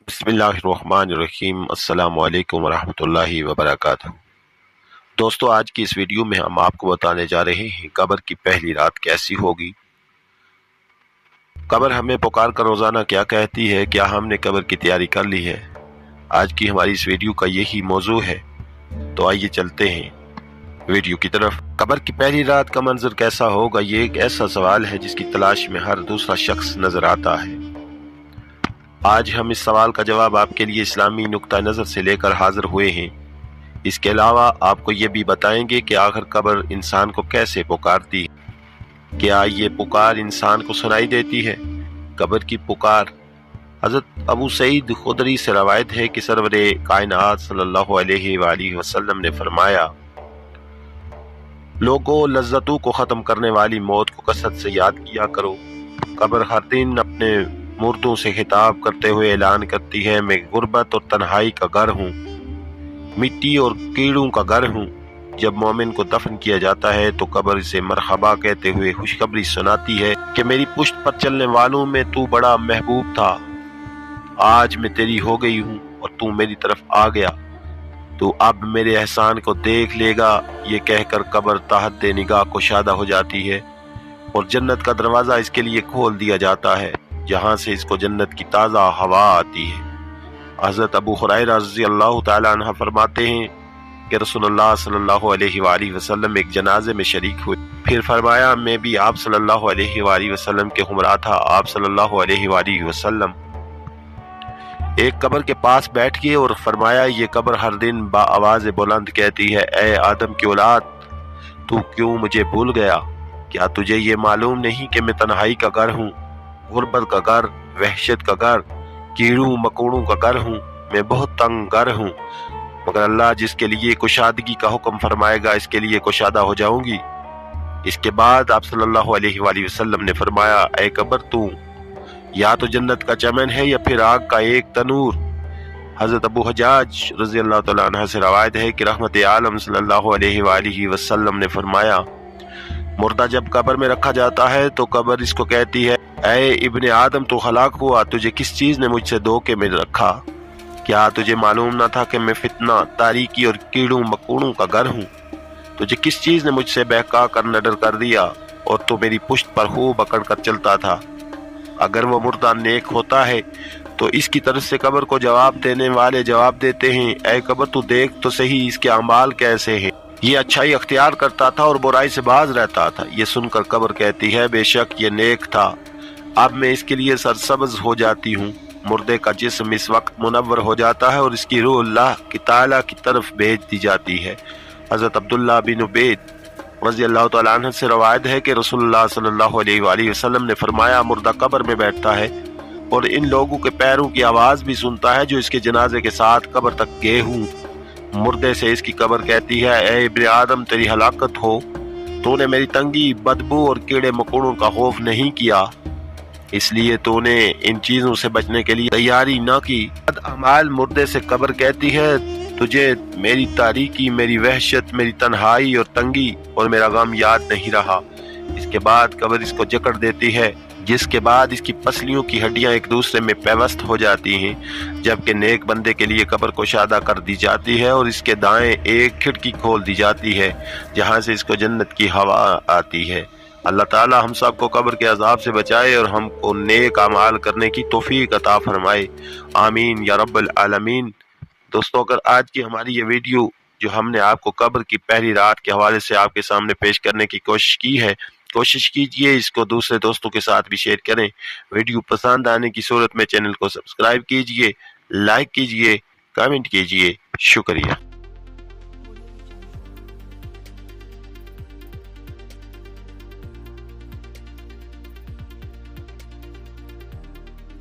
बिस्मिल्लाहिर्रहमानिर्रहीम। अस्सलामु अलैकुम वरहमतुल्लाहि वबरकातुहू। दोस्तों, आज की इस वीडियो में हम आपको बताने जा रहे हैं कब्र की पहली रात कैसी होगी। कब्र हमें पुकार कर रोजाना क्या कहती है, क्या हमने कब्र की तैयारी कर ली है। आज की हमारी इस वीडियो का यही मौजू है, तो आइए चलते हैं वीडियो की तरफ। कब्र की पहली रात का मंजर कैसा होगा, ये एक ऐसा सवाल है जिसकी तलाश में हर दूसरा शख्स नजर आता है। आज हम इस सवाल का जवाब आपके लिए इस्लामी नुक्ता नज़र से लेकर हाजिर हुए हैं। इसके अलावा आपको ये भी बताएंगे कि आखिर कब्र इंसान को कैसे पुकारती है। क्या ये पुकार इंसान को सुनाई देती है? कब्र की पुकार। हज़रत अबू सईद खुदरी से रवायत है कि सरवरे कायनात सल्लल्लाहु अलैहि वसल्लम ने फरमाया, लोगों, लज्जतों को ख़त्म करने वाली मौत को कसरत से याद किया करो। कब्र हर दिन अपने मुर्दों से खिताब करते हुए ऐलान करती है, मैं गुर्बत और तन्हाई का घर हूँ, मिट्टी और कीड़ों का घर हूँ। जब मोमिन को दफन किया जाता है तो कब्र इसे मरहबा कहते हुए खुशखबरी सुनाती है कि मेरी पुश्त पर चलने वालों में तू बड़ा महबूब था, आज मैं तेरी हो गई हूँ और तू मेरी तरफ आ गया, तो अब मेरे एहसान को देख लेगा। ये कहकर कब्र ताहत निगाह कुशादा हो जाती है और जन्नत का दरवाज़ा इसके लिए खोल दिया जाता है, जहाँ से इसको जन्नत की ताज़ा हवा आती है। हज़रत अबू हुरैरा रज़ियल्लाहु तआला अन्हु फरमाते हैं कि रसूलुल्लाह सल्लल्लाहु अलैहि वसल्लम एक जनाजे में शरीक हुए। फिर फरमाया, मैं भी आप सल्लल्लाहु अलैहि वसल्लम के हमरा था। आप सल्लल्लाहु अलैहि वसल्लम एक कब्र के पास बैठ गए और फरमाया, ये कब्र हर दिन बाआवाज़ बुलंद कहती है, ए आदम की औलाद, तू क्यों मुझे भूल गया? क्या तुझे ये मालूम नहीं कि मैं तन्हाई का घर हूँ, गुर्बत का घर, वहशत का घर, कीड़ों मकोड़ों का घर हूँ, मैं बहुत तंग घर हूँ, मगर अल्लाह जिसके लिए कुशादगी का हुक्म फरमाएगा इसके लिए कुशादा हो जाऊंगी। इसके बाद आप सल्लल्लाहु अलैहि वसल्लम ने फरमाया, ऐ कब्र, तू या तो जन्नत का चमन है या फिर आग का एक तनूर। हजरत अबू हजाज रज़ियल्लाहु तआला अन्हु से रवायत है कि रहमत आलम सल्लल्लाहु अलैहि वसल्लम ने फरमाया, मुर्दा जब कब्र में रखा जाता है तो कब्र इसको कहती है, ऐ इब्ने आदम, तो हलाक हुआ, तुझे किस चीज ने मुझसे धोखे में रखा? क्या तुझे मालूम न था कि मैं फितना, तारीकी और कीड़ों मकोड़ों का घर हूँ? तुझे किस चीज ने मुझसे बहका कर नडर कर दिया और तू मेरी पुश्त पर खूब अकड़ कर चलता था? अगर वो मुर्दा नेक होता है तो इसकी तरफ से कब्र को जवाब देने वाले जवाब देते हैं, ऐ कब्र, तू देख तो सही इसके अमाल कैसे हैं। ये अच्छाई अख्तियार करता था और बुराई से बाज रहता था। ये सुनकर कब्र कहती है, बेशक ये नेक था, अब मैं इसके लिए सरसब्ज हो जाती हूँ। मुर्दे का जिस्म इस वक्त मुनव्वर हो जाता है और इसकी रूह अल्लाह की ताला की तरफ भेज दी जाती है। हज़रत अब्दुल्लाह बिन उबैद रज़ियल्लाहु तआला अन्हु से रवायत है कि रसूलुल्लाह सल्लल्लाहु अलैहि वसल्लम ने फरमाया, मुर्दा कब्र में बैठता है और इन लोगों के पैरों की आवाज़ भी सुनता है जो इसके जनाजे के साथ कब्र तक गए हूँ। मुर्दे से इसकी कब्र कहती है, ऐ इब्ने आदम, तेरी हलाकत हो, तूने मेरी तंगी, बदबू और कीड़े मकोड़ों का खौफ नहीं किया, इसलिए तूने इन चीजों से बचने के लिए तैयारी न की। अमाल मुर्दे से कब्र कहती है, तुझे मेरी तारीकी, मेरी वहशत, मेरी तन्हाई और तंगी और मेरा गम याद नहीं रहा। इसके बाद कब्र इसको जकड़ देती है, जिसके बाद इसकी पसलियों की हड्डियां एक दूसरे में पेवस्त हो जाती हैं, जबकि नेक बंदे के लिए कब्र कुशादा कर दी जाती है और इसके दाएं एक खिड़की खोल दी जाती है जहां से इसको जन्नत की हवा आती है। अल्लाह ताला हम सब को कब्र के अजाब से बचाए और हमको नेक अमाल करने की तौफीक अता फरमाए। आमीन या रब्बल आलमीन। दोस्तों, अगर आज की हमारी ये वीडियो जो हमने आपको कब्र की पहली रात के हवाले से आपके सामने पेश करने की कोशिश की है, कोशिश कीजिए इसको दूसरे दोस्तों के साथ भी शेयर करें। वीडियो पसंद आने की सूरत में चैनल को सब्सक्राइब कीजिए, लाइक कीजिए, कमेंट कीजिए। शुक्रिया।